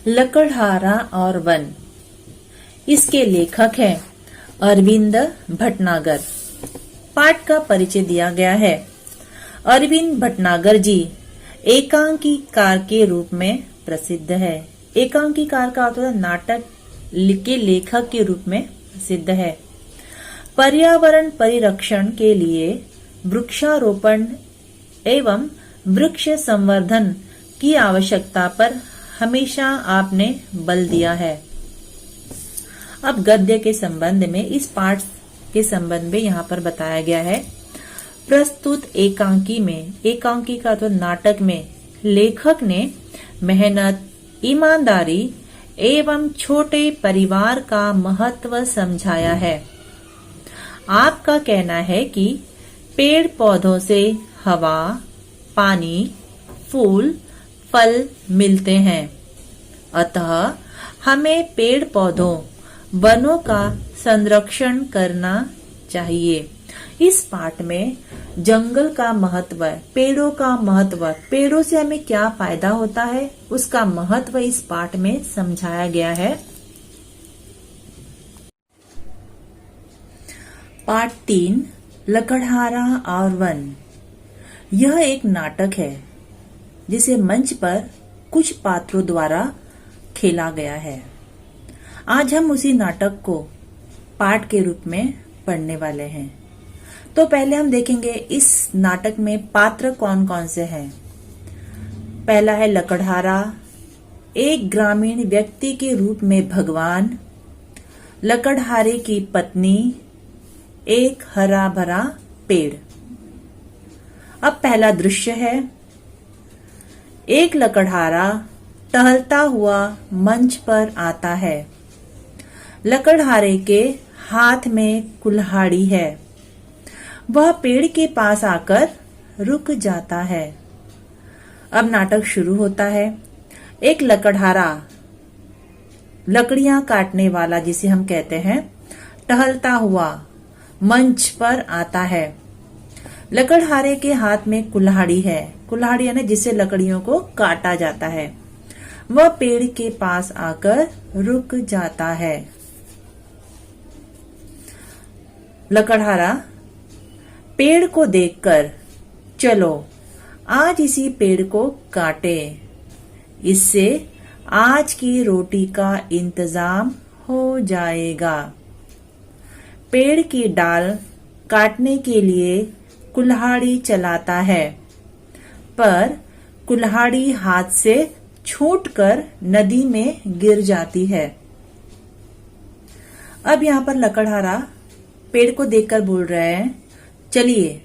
लकड़हारा और वन। इसके लेखक हैं अरविंद भटनागर। पाठ का परिचय दिया गया है। अरविंद भटनागर जी एकांकीकार के रूप में प्रसिद्ध है। एकांकीकार का अर्थ नाटक के लेखक के रूप में प्रसिद्ध है। पर्यावरण परिरक्षण के लिए वृक्षारोपण एवं वृक्ष संवर्धन की आवश्यकता पर हमेशा आपने बल दिया है। अब गद्य के संबंध में, इस पाठ के संबंध में यहाँ पर बताया गया है। प्रस्तुत एकांकी में, एकांकी का तो नाटक में लेखक ने मेहनत, ईमानदारी एवं छोटे परिवार का महत्व समझाया है। आपका कहना है कि पेड़ पौधों से हवा, पानी, फूल, फल मिलते हैं, अतः हमें पेड़ पौधों, वनों का संरक्षण करना चाहिए। इस पाठ में जंगल का महत्व, पेड़ों का महत्व, पेड़ों से हमें क्या फायदा होता है, उसका महत्व इस पाठ में समझाया गया है। पाठ 3 लकड़हारा और वन। यह एक नाटक है जिसे मंच पर कुछ पात्रों द्वारा खेला गया है। आज हम उसी नाटक को पाठ के रूप में पढ़ने वाले हैं। तो पहले हम देखेंगे इस नाटक में पात्र कौन कौन से हैं। पहला है लकड़हारा, एक ग्रामीण व्यक्ति के रूप में भगवान, लकड़हारे की पत्नी, एक हरा भरा पेड़। अब पहला दृश्य है। एक लकड़हारा टहलता हुआ मंच पर आता है। लकड़हारे के हाथ में कुल्हाड़ी है। वह पेड़ के पास आकर रुक जाता है। अब नाटक शुरू होता है। एक लकड़हारा, लकड़ियां काटने वाला जिसे हम कहते हैं, टहलता हुआ मंच पर आता है। लकड़हारे के हाथ में कुल्हाड़ी है। कुल्हाड़ी यानी जिससे लकड़ियों को काटा जाता है। वह पेड़ के पास आकर रुक जाता है। लकड़हारा पेड़ को देखकर, चलो आज इसी पेड़ को काटे, इससे आज की रोटी का इंतजाम हो जाएगा। पेड़ की डाल काटने के लिए कुल्हाड़ी चलाता है, पर कुल्हाड़ी हाथ से छूटकर नदी में गिर जाती है। अब यहाँ पर लकड़हारा पेड़ को देखकर बोल रहे हैं, चलिए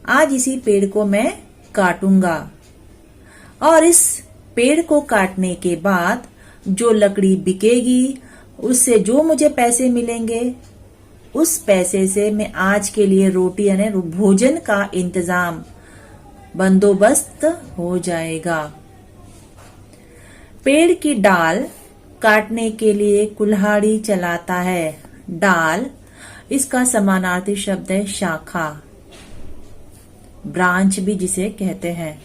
आज इसी पेड़ को मैं काटूंगा, और इस पेड़ को काटने के बाद जो लकड़ी बिकेगी, उससे जो मुझे पैसे मिलेंगे, उस पैसे से मैं आज के लिए रोटी यानी भोजन का इंतजाम, बंदोबस्त हो जाएगा। पेड़ की डाल काटने के लिए कुल्हाड़ी चलाता है। डाल, इसका समानार्थी शब्द है शाखा, ब्रांच भी जिसे कहते हैं।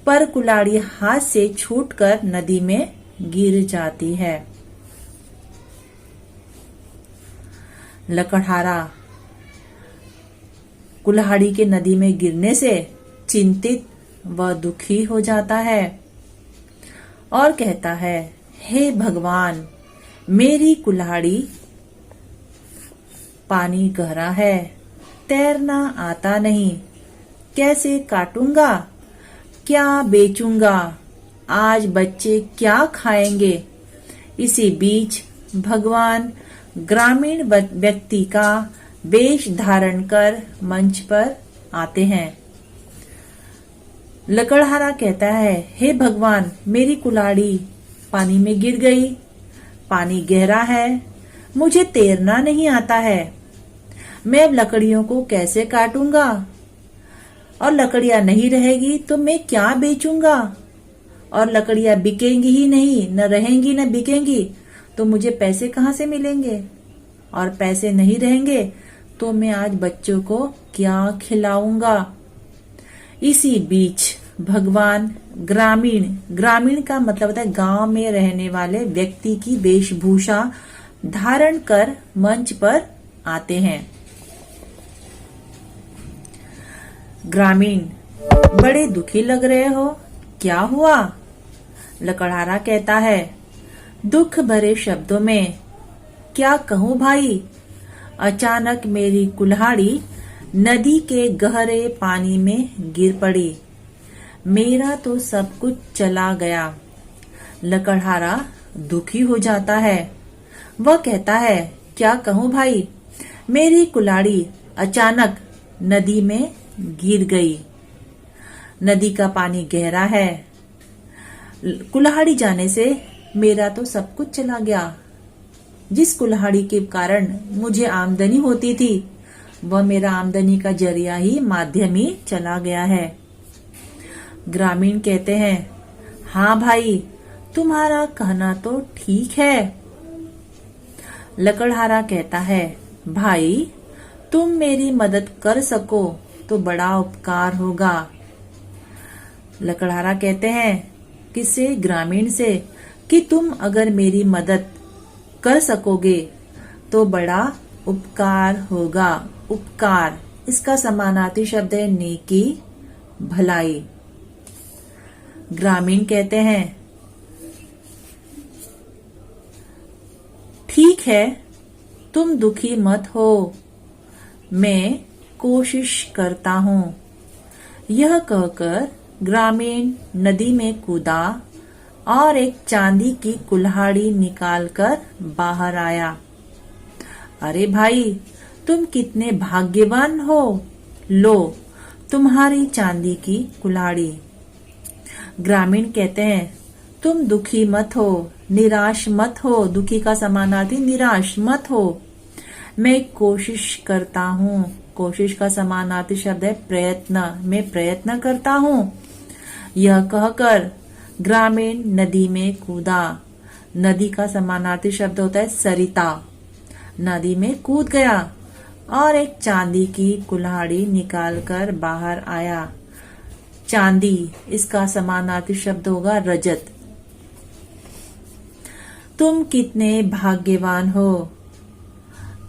पर कुल्हाड़ी हाथ से छूटकर नदी में गिर जाती है। लकड़हारा कुल्हाड़ी के नदी में गिरने से चिंतित व दुखी हो जाता है और कहता है, हे भगवान, मेरी कुल्हाड़ी, पानी गहरा है, तैरना आता नहीं, कैसे काटूंगा, क्या बेचूंगा, आज बच्चे क्या खाएंगे। इसी बीच भगवान ग्रामीण व्यक्ति का वेश धारण कर मंच पर आते हैं। लकड़हारा कहता है, हे भगवान, मेरी कुल्हाड़ी पानी में गिर गई, पानी गहरा है, मुझे तैरना नहीं आता है, मैं अब लकड़ियों को कैसे काटूंगा, और लकड़ियां नहीं रहेगी तो मैं क्या बेचूंगा, और लकड़ियां बिकेंगी ही नहीं, न रहेंगी न बिकेंगी, तो मुझे पैसे कहाँ से मिलेंगे, और पैसे नहीं रहेंगे तो मैं आज बच्चों को क्या खिलाऊंगा। इसी बीच भगवान ग्रामीण, ग्रामीण का मतलब होता है गांव में रहने वाले व्यक्ति की वेशभूषा धारण कर मंच पर आते हैं। ग्रामीण, बड़े दुखी लग रहे हो, क्या हुआ? लकड़हारा कहता है, दुख भरे शब्दों में क्या कहूं भाई, अचानक मेरी कुल्हाड़ी नदी के गहरे पानी में गिर पड़ी, मेरा तो सब कुछ चला गया। लकड़हारा दुखी हो जाता है। वह कहता है, क्या कहूं भाई, मेरी कुल्हाड़ी अचानक नदी में गिर गई। नदी का पानी गहरा है, कुल्हाड़ी जाने से मेरा तो सब कुछ चला गया। जिस कुल्हाड़ी के कारण मुझे आमदनी होती थी, वह मेरा आमदनी का जरिया ही, माध्यम ही चला गया है। ग्रामीण कहते हैं, हाँ भाई, तुम्हारा कहना तो ठीक है। लकड़हारा कहता है, भाई तुम मेरी मदद कर सको तो बड़ा उपकार होगा। लकड़हारा कहते हैं, किससे? ग्रामीण से, कि तुम अगर मेरी मदद कर सकोगे तो बड़ा उपकार होगा। उपकार, इसका समानार्थी शब्द है नेकी, भलाई। ग्रामीण कहते हैं, ठीक है, तुम दुखी मत हो, मैं कोशिश करता हूँ। यह कहकर ग्रामीण नदी में कूदा और एक चांदी की कुल्हाड़ी निकालकर बाहर आया। अरे भाई, तुम कितने भाग्यवान हो, लो तुम्हारी चांदी की कुल्हाड़ी। ग्रामीण कहते हैं, तुम दुखी मत हो, निराश मत हो। दुखी का समानार्थी निराश मत हो। मैं कोशिश करता हूँ। कोशिश का समानार्थी शब्द है प्रयत्न। मैं प्रयत्न करता हूँ। यह कहकर ग्रामीण नदी में कूदा। नदी का समानार्थी शब्द होता है सरिता। नदी में कूद गया और एक चांदी की कुल्हाड़ी निकालकर बाहर आया। चांदी, इसका समानार्थी शब्द होगा रजत। तुम कितने भाग्यवान हो।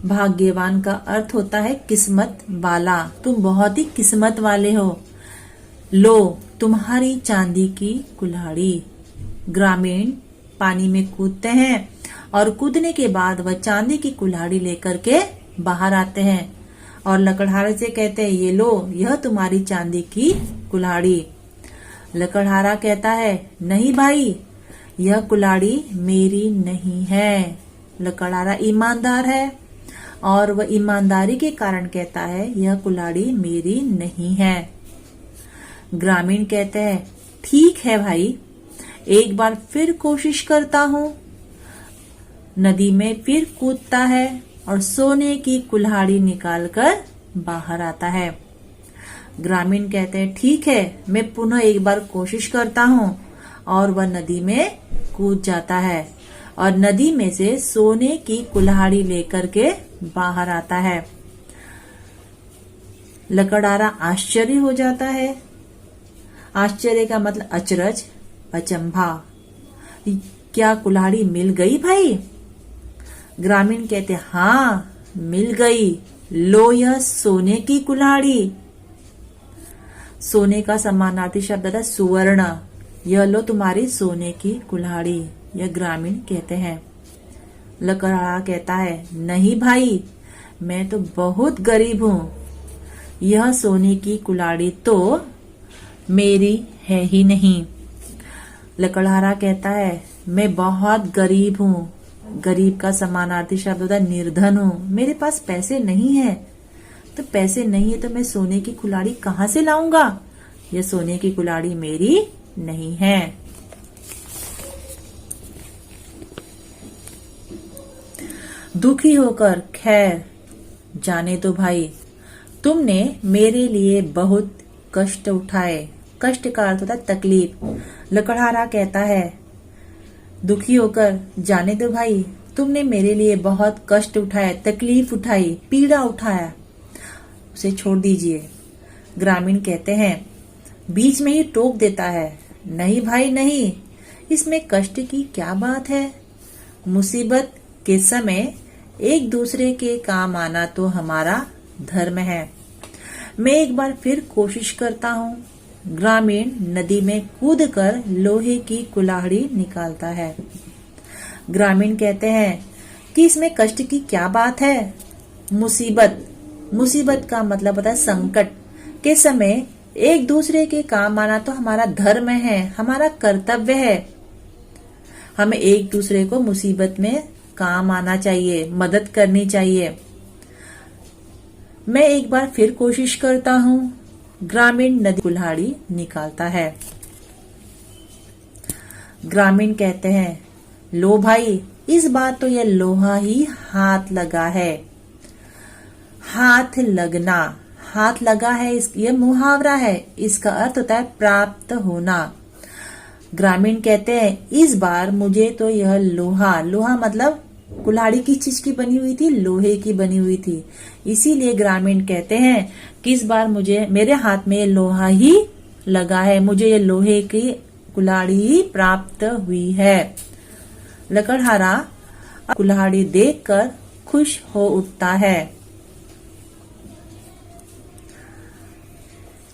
भाग्यवान का अर्थ होता है किस्मत वाला। तुम बहुत ही किस्मत वाले हो, लो तुम्हारी चांदी की कुल्हाड़ी। ग्रामीण पानी में कूदते हैं और कूदने के बाद वह चांदी की कुल्हाड़ी लेकर के बाहर आते हैं और लकड़हारे से कहते हैं, ये लो, यह तुम्हारी चांदी की कुल्हाड़ी। लकड़हारा कहता है, नहीं भाई, यह कुल्हाड़ी मेरी नहीं है। लकड़हारा ईमानदार है और वह ईमानदारी के कारण कहता है, यह कुल्हाड़ी मेरी नहीं है। ग्रामीण कहते हैं, ठीक है भाई, एक बार फिर कोशिश करता हूँ। नदी में फिर कूदता है और सोने की कुल्हाड़ी निकालकर बाहर आता है। ग्रामीण कहते हैं, ठीक है, मैं पुनः एक बार कोशिश करता हूँ। और वह नदी में कूद जाता है और नदी में से सोने की कुल्हाड़ी लेकर के बाहर आता है। लकड़हारा आश्चर्य हो जाता है। आश्चर्य का मतलब अचरज, अचंभा। क्या कुल्हाड़ी मिल गई भाई? ग्रामीण कहते, हाँ मिल गई, लो यह सोने की कुल्हाड़ी। सोने का समानार्थी शब्द है सुवर्ण। यह लो तुम्हारी सोने की कुल्हाड़ी, यह ग्रामीण कहते हैं। लकड़हारा कहता है, नहीं भाई, मैं तो बहुत गरीब हूँ, यह सोने की कुल्हाड़ी तो मेरी है ही नहीं। लकड़हारा कहता है, मैं बहुत गरीब हूँ। गरीब का समानार्थी शब्द होता है निर्धन हूँ, मेरे पास पैसे नहीं है। तो पैसे नहीं है तो मैं सोने की कुल्हाड़ी कहाँ से लाऊंगा? यह सोने की कुल्हाड़ी मेरी नहीं है। दुखी होकर, खैर जाने दो भाई, तुमने मेरे लिए बहुत कष्ट उठाए। कष्ट का अर्थ होता है तकलीफ। लकड़हारा कहता है, दुखी होकर, जाने दो भाई, तुमने मेरे लिए बहुत कष्ट उठाए, तकलीफ उठाई, पीड़ा उठाया, उसे छोड़ दीजिए। ग्रामीण कहते हैं, बीच में ही टोक देता है, नहीं भाई नहीं, इसमें कष्ट की क्या बात है। मुसीबत के समय एक दूसरे के काम आना तो हमारा धर्म है। मैं एक बार फिर कोशिश करता हूँ। ग्रामीण नदी में कूदकर लोहे की कुल्हाड़ी निकालता है। ग्रामीण कहते हैं कि इसमें कष्ट की क्या बात है। मुसीबत का मतलब होता है संकट के समय एक दूसरे के काम आना तो हमारा धर्म है, हमारा कर्तव्य है। हमें एक दूसरे को मुसीबत में काम आना चाहिए, मदद करनी चाहिए। मैं एक बार फिर कोशिश करता हूँ। ग्रामीण नदी कुल्हाड़ी निकालता है। ग्रामीण कहते हैं, लो भाई, इस बार तो यह लोहा ही हाथ लगा है। हाथ लगा है, यह मुहावरा है। इसका अर्थ होता है प्राप्त होना। ग्रामीण कहते हैं, इस बार मुझे तो यह लोहा मतलब कुल्हाड़ी किस चीज की बनी हुई थी? लोहे की बनी हुई थी। इसीलिए ग्रामीण कहते हैं कि इस बार मेरे हाथ में लोहा ही लगा है, मुझे ये लोहे की कुल्हाड़ी ही प्राप्त हुई है। लकड़हारा कुल्हाड़ी देखकर खुश हो उठता है।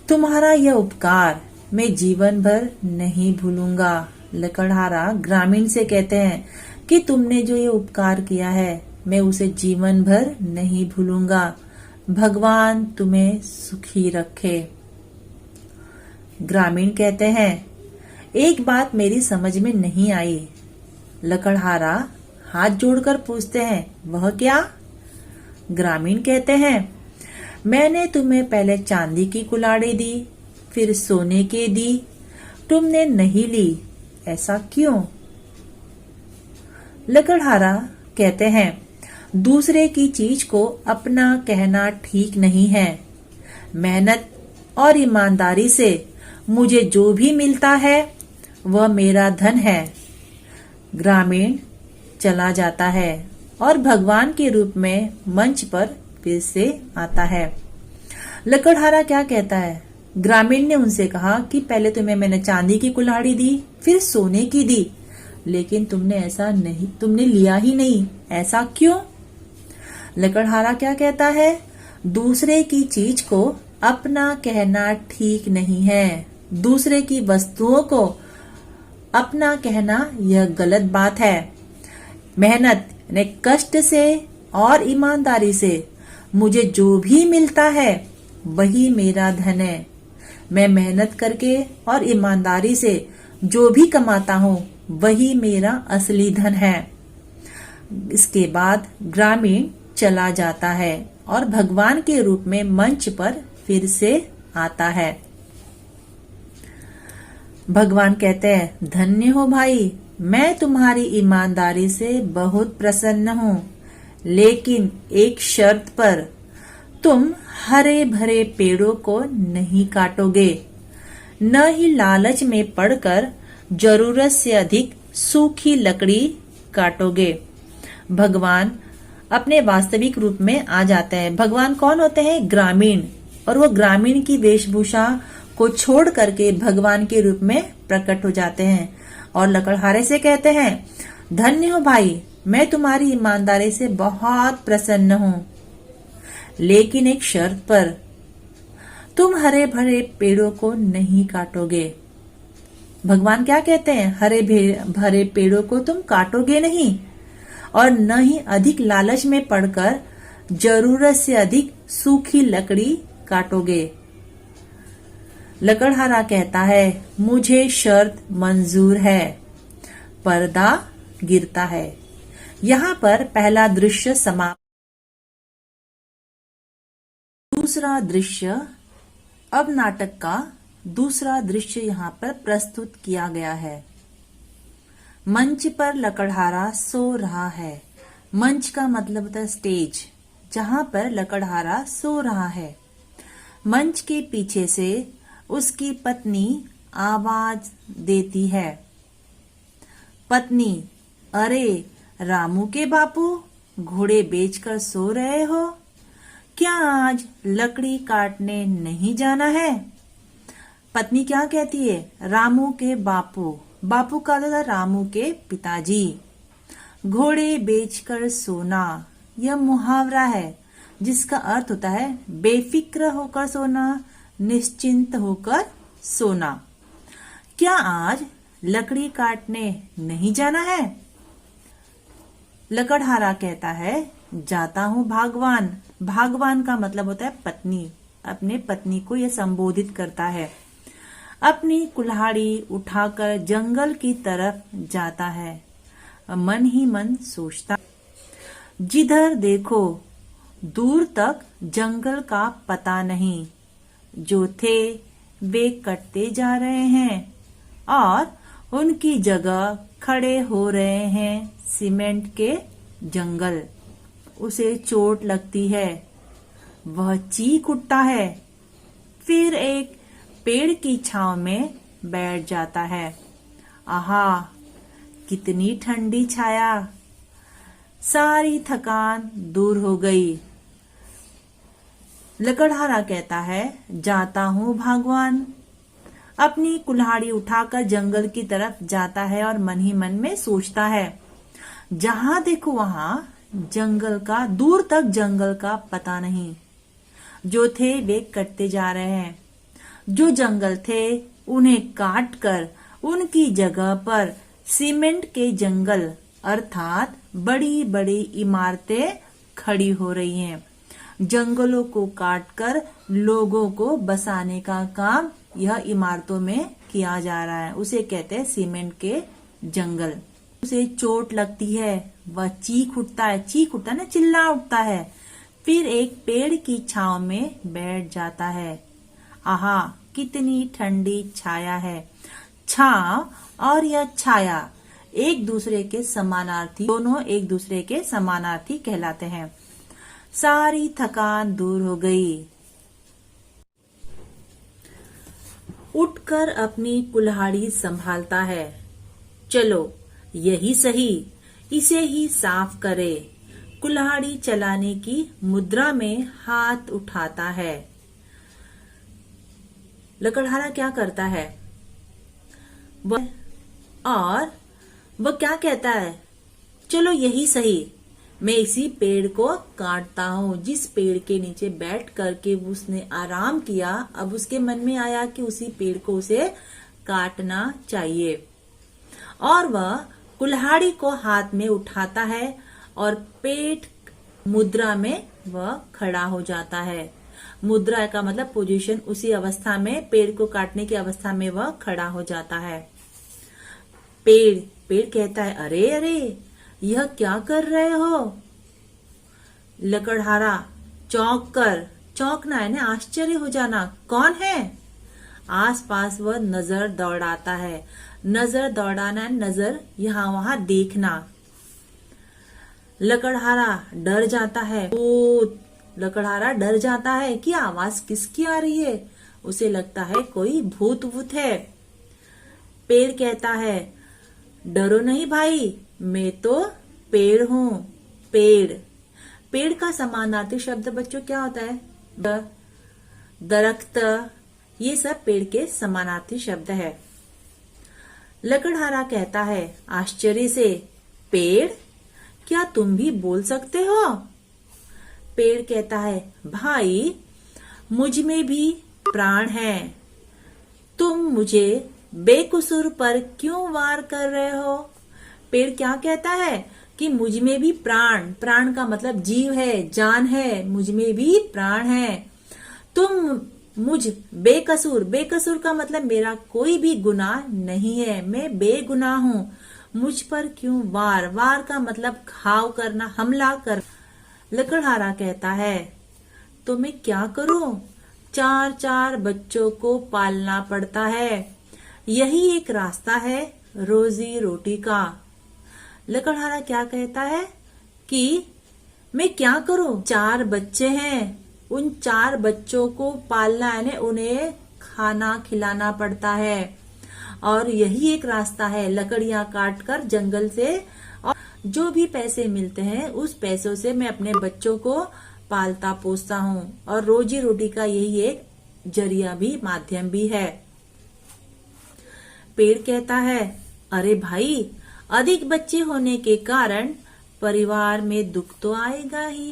तुम्हारा यह उपकार मैं जीवन भर नहीं भूलूंगा। लकड़हारा ग्रामीण से कहते हैं कि तुमने जो ये उपकार किया है मैं उसे जीवन भर नहीं भूलूंगा। भगवान तुम्हें सुखी रखे। ग्रामीण कहते हैं, एक बात मेरी समझ में नहीं आई। लकड़हारा हाथ जोड़कर पूछते हैं, वह क्या? ग्रामीण कहते हैं, मैंने तुम्हें पहले चांदी की कुल्हाड़ी दी, फिर सोने की दी, तुमने नहीं ली, ऐसा क्यों? लकड़हारा कहते हैं, दूसरे की चीज को अपना कहना ठीक नहीं है। मेहनत और ईमानदारी से मुझे जो भी मिलता है वह मेरा धन है। ग्रामीण चला जाता है और भगवान के रूप में मंच पर फिर से आता है। लकड़हारा क्या कहता है? ग्रामीण ने उनसे कहा कि पहले तुम्हें मैंने चांदी की कुल्हाड़ी दी, फिर सोने की दी, लेकिन तुमने लिया ही नहीं, ऐसा क्यों? लकड़हारा क्या कहता है? दूसरे की चीज को अपना कहना ठीक नहीं है। दूसरे की वस्तुओं को अपना कहना यह गलत बात है। मेहनत ने कष्ट से और ईमानदारी से मुझे जो भी मिलता है वही मेरा धन है। मैं मेहनत करके और ईमानदारी से जो भी कमाता हूँ वही मेरा असली धन है। इसके बाद ग्रामीण चला जाता है और भगवान के रूप में मंच पर फिर से आता है। भगवान कहते हैं, धन्य हो भाई, मैं तुम्हारी ईमानदारी से बहुत प्रसन्न हूँ, लेकिन एक शर्त पर, तुम हरे भरे पेड़ों को नहीं काटोगे, न ही लालच में पड़कर जरूरत से अधिक सूखी लकड़ी काटोगे। भगवान अपने वास्तविक रूप में आ जाते हैं। भगवान कौन होते हैं? ग्रामीण। और वो ग्रामीण की वेशभूषा को छोड़ करके भगवान के रूप में प्रकट हो जाते हैं और लकड़हारे से कहते हैं, धन्य हो भाई, मैं तुम्हारी ईमानदारी से बहुत प्रसन्न हूँ, लेकिन एक शर्त पर, तुम हरे भरे पेड़ों को नहीं काटोगे। भगवान क्या कहते हैं? हरे भरे पेड़ों को तुम काटोगे नहीं और न ही अधिक लालच में पड़कर जरूरत से अधिक सूखी लकड़ी काटोगे। लकड़हारा कहता है, मुझे शर्त मंजूर है। पर्दा गिरता है। यहाँ पर पहला दृश्य समाप्त। दूसरा दृश्य, अब नाटक का दूसरा दृश्य यहाँ पर प्रस्तुत किया गया है। मंच पर लकड़हारा सो रहा है। मंच का मतलब होता है स्टेज, जहाँ पर लकड़हारा सो रहा है। मंच के पीछे से उसकी पत्नी आवाज देती है, पत्नी, अरे रामू के बापू, घोड़े बेचकर सो रहे हो? क्या आज लकड़ी काटने नहीं जाना है? पत्नी क्या कहती है? रामू के बापू, बापू का था रामू के पिताजी। घोड़े बेचकर सोना, यह मुहावरा है जिसका अर्थ होता है बेफिक्र होकर सोना, निश्चिंत होकर सोना। क्या आज लकड़ी काटने नहीं जाना है? लकड़हारा कहता है जाता हूं भागवान। भागवान का मतलब होता है पत्नी, अपने पत्नी को यह संबोधित करता है। अपनी कुल्हाड़ी उठाकर जंगल की तरफ जाता है, मन ही मन सोचता, जिधर देखो दूर तक जंगल का पता नहीं, जो थे वे कटते जा रहे हैं और उनकी जगह खड़े हो रहे हैं सीमेंट के जंगल। उसे चोट लगती है, वह चीख उठता है, फिर एक पेड़ की छांव में बैठ जाता है। आहा, कितनी ठंडी छाया, सारी थकान दूर हो गई। लकड़हारा कहता है जाता हूं भागवान। अपनी कुल्हाड़ी उठाकर जंगल की तरफ जाता है और मन ही मन में सोचता है, जहां देखो वहां जंगल का, दूर तक जंगल का पता नहीं, जो थे वे कटते जा रहे हैं, जो जंगल थे उन्हें काट कर उनकी जगह पर सीमेंट के जंगल अर्थात बड़ी बड़ी इमारतें खड़ी हो रही हैं। जंगलों को काटकर लोगों को बसाने का काम यह इमारतों में किया जा रहा है, उसे कहते हैं सीमेंट के जंगल। उसे चोट लगती है, वह चीख उठता है, ना, चिल्ला उठता है, फिर एक पेड़ की छांव में बैठ जाता है। आहा, कितनी ठंडी छाया है। छांव और यह छाया एक दूसरे के समानार्थी, दोनों एक दूसरे के समानार्थी कहलाते हैं। सारी थकान दूर हो गई। उठकर अपनी कुल्हाड़ी संभालता है, चलो यही सही, इसे ही साफ करे। कुल्हाड़ी चलाने की मुद्रा में हाथ उठाता है। लकड़हारा क्या करता है? वह क्या कहता है? चलो यही सही, मैं इसी पेड़ को काटता हूँ। जिस पेड़ के नीचे बैठ करके उसने आराम किया, अब उसके मन में आया कि उसी पेड़ को उसे काटना चाहिए और वह कुल्हाड़ी को हाथ में उठाता है और पेट मुद्रा में वह खड़ा हो जाता है। मुद्रा का मतलब पोजीशन, उसी अवस्था में, पेड़ को काटने की अवस्था में वह खड़ा हो जाता है। पेड़ कहता है अरे अरे, यह क्या कर रहे हो? लकड़हारा चौंकना है ना, आश्चर्य हो जाना, कौन है? आसपास वह नजर दौड़ाता है। नजर दौड़ाना, नजर यहाँ वहां देखना। लकड़हारा डर जाता है। लकड़हारा डर जाता है कि आवाज किसकी आ रही है। उसे लगता है कोई भूत वूत है। पेड़ कहता है डरो नहीं भाई, मैं तो पेड़ हूँ। पेड़ का समानार्थी शब्द बच्चों क्या होता है? दरख्त, ये सब पेड़ के समानार्थी शब्द है। लकड़हारा कहता है आश्चर्य से, पेड़, क्या तुम भी बोल सकते हो? पेड़ कहता है भाई, मुझ में भी प्राण है, तुम मुझे बेकसूर पर क्यों वार कर रहे हो? पेड़ क्या कहता है कि मुझ में भी प्राण का मतलब जीव है, जान है, मुझ में भी प्राण है। तुम मुझ बेकसूर का मतलब मेरा कोई भी गुनाह नहीं है, मैं बेगुनाह हूँ, मुझ पर क्यों वार का मतलब घाव करना, हमला कर। लकड़हारा कहता है तो मैं क्या करूं? 4 बच्चों को पालना पड़ता है, यही एक रास्ता है रोजी रोटी का। लकड़हारा क्या कहता है कि मैं क्या करूं? 4 बच्चे हैं, उन 4 बच्चों को पालना है, उन्हें खाना खिलाना पड़ता है और यही एक रास्ता है, लकड़ियां काटकर जंगल से, और जो भी पैसे मिलते हैं उस पैसों से मैं अपने बच्चों को पालता पोसता हूँ और रोजी रोटी का यही एक जरिया भी, माध्यम भी है। पेड़ कहता है, अरे भाई, अधिक बच्चे होने के कारण परिवार में दुख तो आएगा ही,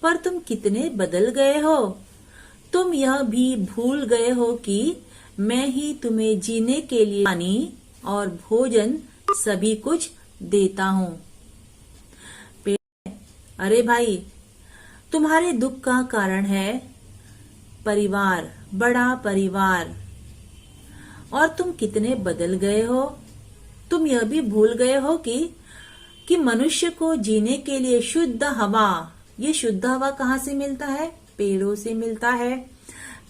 पर तुम कितने बदल गए हो। तुम यह भी भूल गए हो कि मैं ही तुम्हें जीने के लिए पानी और भोजन सभी कुछ देता हूँ। अरे भाई, तुम्हारे दुख का कारण है परिवार, बड़ा परिवार, और तुम कितने बदल गए हो। तुम यह भी भूल गए हो कि मनुष्य को जीने के लिए शुद्ध हवा, ये शुद्ध हवा कहाँ से मिलता है? पेड़ों से मिलता है।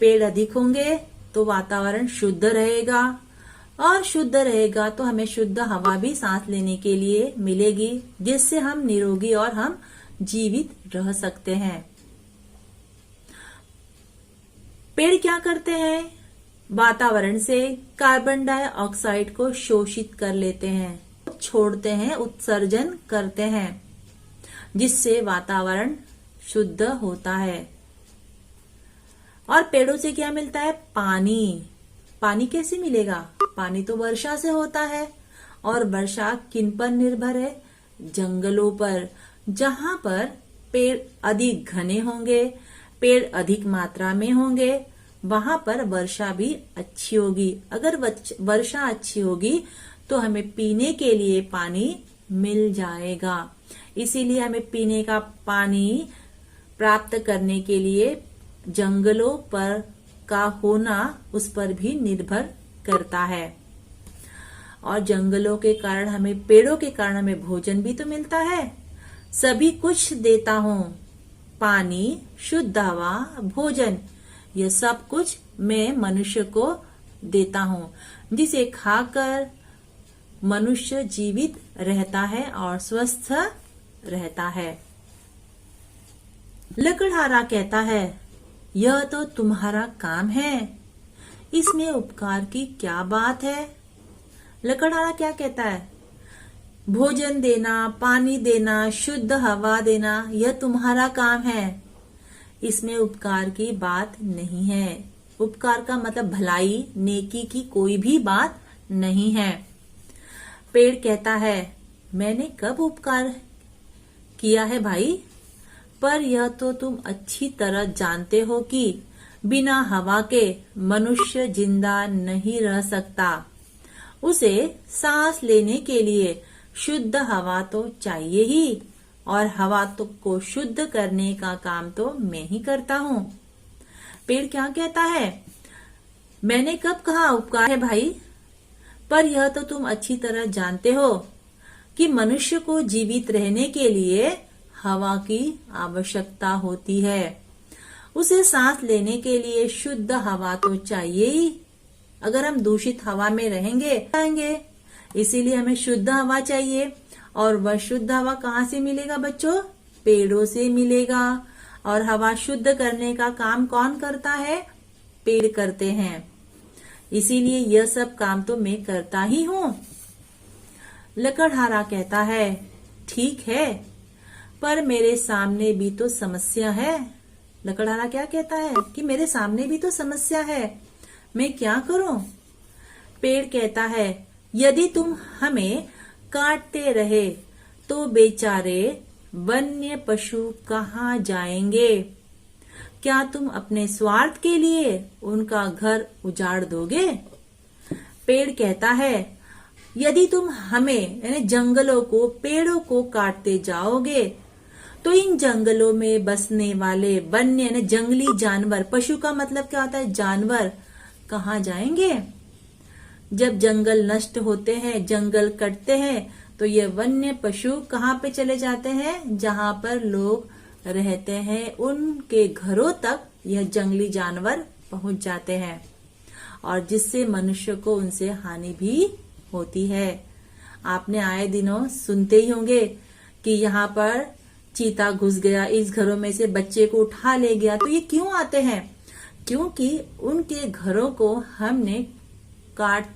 पेड़ अधिक होंगे तो वातावरण शुद्ध रहेगा, और शुद्ध रहेगा तो हमें शुद्ध हवा भी सांस लेने के लिए मिलेगी, जिससे हम निरोगी और हम जीवित रह सकते हैं। पेड़ क्या करते हैं? वातावरण से कार्बन डाइऑक्साइड को शोषित कर लेते हैं, छोड़ते हैं, उत्सर्जन करते हैं, जिससे वातावरण शुद्ध होता है। और पेड़ों से क्या मिलता है? पानी। पानी कैसे मिलेगा? पानी तो वर्षा से होता है, और वर्षा किन पर निर्भर है? जंगलों पर। जहां पर पेड़ अधिक घने होंगे, पेड़ अधिक मात्रा में होंगे, वहां पर वर्षा भी अच्छी होगी। अगर वर्षा अच्छी होगी तो हमें पीने के लिए पानी मिल जाएगा। इसीलिए हमें पीने का पानी प्राप्त करने के लिए जंगलों पर का होना उस पर भी निर्भर करता है। और जंगलों के कारण हमें, पेड़ों के कारण हमें भोजन भी तो मिलता है। सभी कुछ देता हूँ, पानी, शुद्ध हवा, भोजन, यह सब कुछ मैं मनुष्य को देता हूँ, जिसे खाकर मनुष्य जीवित रहता है और स्वस्थ रहता है। लकड़हारा कहता है, यह तो तुम्हारा काम है, इसमें उपकार की क्या बात है। लकड़हारा क्या कहता है? भोजन देना, पानी देना, शुद्ध हवा देना, यह तुम्हारा काम है, इसमें उपकार की बात नहीं है। उपकार का मतलब भलाई, नेकी की कोई भी बात नहीं है। पेड़ कहता है, मैंने कब उपकार किया है भाई? पर यह तो तुम अच्छी तरह जानते हो कि बिना हवा के मनुष्य जिंदा नहीं रह सकता। उसे सांस लेने के लिए शुद्ध हवा तो चाहिए ही, और हवा तो को शुद्ध करने का काम तो मैं ही करता हूँ। पेड़ क्या कहता है? मैंने कब कहा उपकार है भाई? पर यह तो तुम अच्छी तरह जानते हो कि मनुष्य को जीवित रहने के लिए हवा की आवश्यकता होती है। उसे सांस लेने के लिए शुद्ध हवा तो चाहिए ही। अगर हम दूषित हवा में रहेंगे, इसीलिए हमें शुद्ध हवा चाहिए। और वह शुद्ध हवा कहाँ से मिलेगा बच्चों? पेड़ों से मिलेगा। और हवा शुद्ध करने का काम कौन करता है? पेड़ करते हैं। इसीलिए यह सब काम तो मैं करता ही हूँ। लकड़हारा कहता है, ठीक है, पर मेरे सामने भी तो समस्या है। लकड़हारा क्या कहता है? कि मेरे सामने भी तो समस्या है, मैं क्या करूं? पेड़ कहता है, यदि तुम हमें काटते रहे तो बेचारे वन्य पशु कहाँ जाएंगे? क्या तुम अपने स्वार्थ के लिए उनका घर उजाड़ दोगे? पेड़ कहता है, यदि तुम हमें यानी जंगलों को, पेड़ों को काटते जाओगे तो इन जंगलों में बसने वाले वन्य यानी जंगली जानवर, पशु का मतलब क्या होता है? जानवर, कहाँ जाएंगे? जब जंगल नष्ट होते हैं, जंगल कटते हैं, तो ये वन्य पशु कहाँ पे चले जाते हैं? जहां पर लोग रहते हैं, उनके घरों तक यह जंगली जानवर पहुंच जाते हैं, और जिससे मनुष्य को उनसे हानि भी होती है। आपने आए दिनों सुनते ही होंगे कि यहाँ पर चीता घुस गया, इस घरों में से बच्चे को उठा ले गया। तो ये क्यों आते हैं? क्योंकि उनके घरों को हमने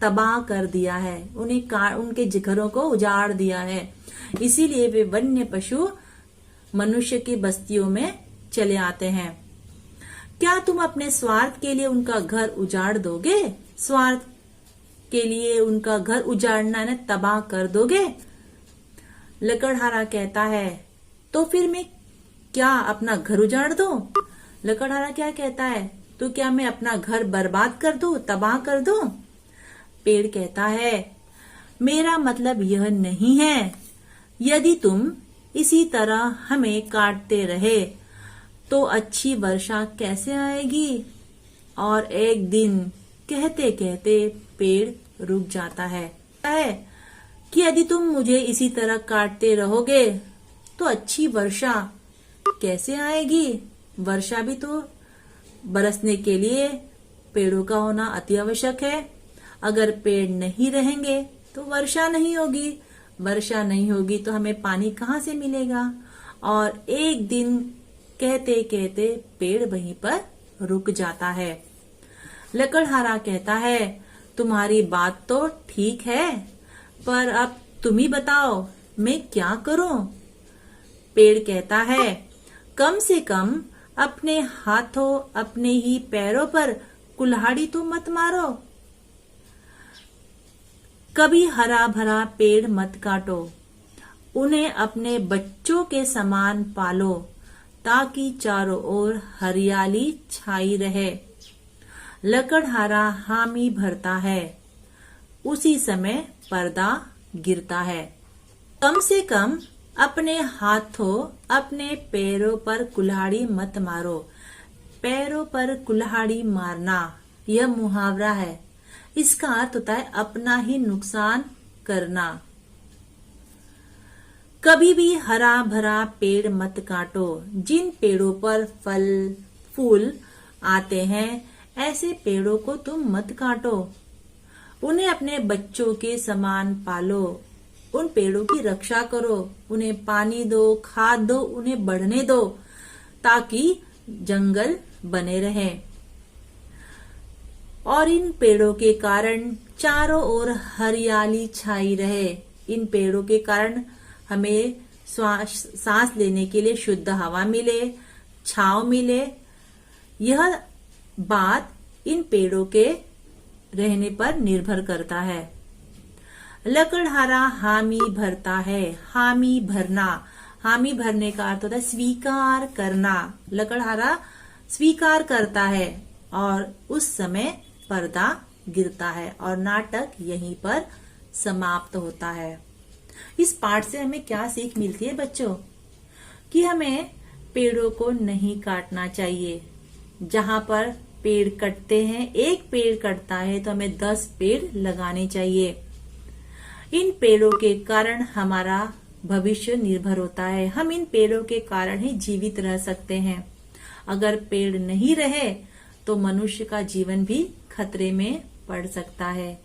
तबाह कर दिया है, उनके घरों को उजाड़ दिया है। इसीलिए वे वन्य पशु मनुष्य की बस्तियों में चले आते हैं। क्या तुम अपने स्वार्थ के लिए उनका घर उजाड़ दोगे? स्वार्थ के लिए उनका घर उजाड़ना न तबाह कर दोगे? लकड़हारा कहता है, तो फिर मैं क्या अपना घर उजाड़ दूं? लकड़हारा क्या कहता है, तो क्या मैं अपना घर बर्बाद कर दूं, तबाह कर दूं? पेड़ कहता है, मेरा मतलब यह नहीं है। यदि तुम इसी तरह हमें काटते रहे तो अच्छी वर्षा कैसे आएगी? और एक दिन कहते कहते पेड़ रुक जाता है कि यदि तुम मुझे इसी तरह काटते रहोगे तो अच्छी वर्षा कैसे आएगी? वर्षा भी तो बरसने के लिए पेड़ों का होना अति आवश्यक है। अगर पेड़ नहीं रहेंगे तो वर्षा नहीं होगी, वर्षा नहीं होगी तो हमें पानी कहाँ से मिलेगा? और एक दिन कहते कहते पेड़ वहीं पर रुक जाता है। लकड़हारा कहता है, तुम्हारी बात तो ठीक है, पर अब तुम ही बताओ मैं क्या करूं? पेड़ कहता है, कम से कम अपने हाथों अपने ही पैरों पर कुल्हाड़ी तो मत मारो। कभी हरा भरा पेड़ मत काटो, उन्हें अपने बच्चों के समान पालो ताकि चारों ओर हरियाली छाई रहे। लकड़हारा हामी भरता है, उसी समय पर्दा गिरता है। कम से कम अपने हाथों अपने पैरों पर कुल्हाड़ी मत मारो। पैरों पर कुल्हाड़ी मारना यह मुहावरा है। इसका अर्थ होता है अपना ही नुकसान करना। कभी भी हरा भरा पेड़ मत काटो। जिन पेड़ों पर फल फूल आते हैं ऐसे पेड़ों को तुम मत काटो। उन्हें अपने बच्चों के समान पालो। उन पेड़ों की रक्षा करो, उन्हें पानी दो, खाद दो, उन्हें बढ़ने दो ताकि जंगल बने रहे। और इन पेड़ों के कारण चारों ओर हरियाली छाई रहे। इन पेड़ों के कारण हमें सांस लेने के लिए शुद्ध हवा मिले, छांव मिले। यह बात इन पेड़ों के रहने पर निर्भर करता है। लकड़हारा हामी भरता है। हामी भरना, हामी भरने का अर्थ होता है स्वीकार करना। लकड़हारा स्वीकार करता है और उस समय पर्दा गिरता है और नाटक यहीं पर समाप्त होता है। इस पाठ से हमें क्या सीख मिलती है बच्चों? कि हमें पेड़ों को नहीं काटना चाहिए। जहां पर पेड़ कटते हैं, एक पेड़ कटता है तो हमें 10 पेड़ लगाने चाहिए। इन पेड़ों के कारण हमारा भविष्य निर्भर होता है। हम इन पेड़ों के कारण ही जीवित रह सकते हैं। अगर पेड़ नहीं रहे तो मनुष्य का जीवन भी खतरे में पड़ सकता है।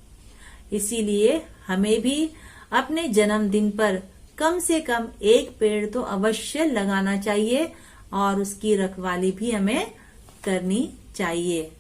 इसीलिए हमें भी अपने जन्मदिन पर कम से कम एक पेड़ तो अवश्य लगाना चाहिए और उसकी रखवाली भी हमें करनी चाहिए।